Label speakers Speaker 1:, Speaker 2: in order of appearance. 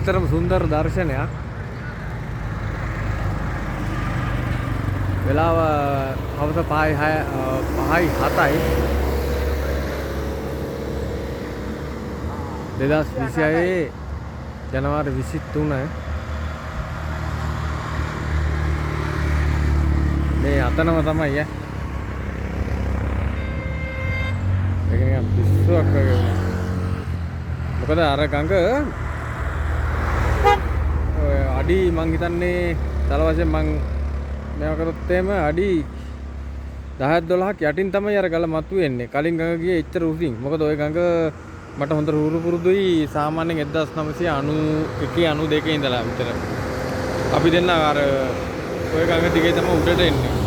Speaker 1: ඇත්තටම සුන්දර දර්ශනයක්. වෙලාව හවස 5:07යි 2026 ජනවාරි 23 මේ අතනම තමයි ඒක නිකන් පිස්සුවක් වගේ වුණා. මොකද අර ගඟ ඔය අඩි මං හිතන්නේ තල වශයෙන් මං මේව කරොත් එහෙම අඩි 10ක් 12ක් යටින් තමයි අර ගල මතුවෙන්නේ. කලින් ගඟ ගියේ එච්චර උසින්. මොකද ওই ගඟ මට හොඳට හුරු පුරුදුයි සාමාන්‍යයෙන් 1991 92 ඉඳලා විතර. අපි දෙන්න අර ඔය ගඟ දිගේ තමයි උඩට එන්නේ.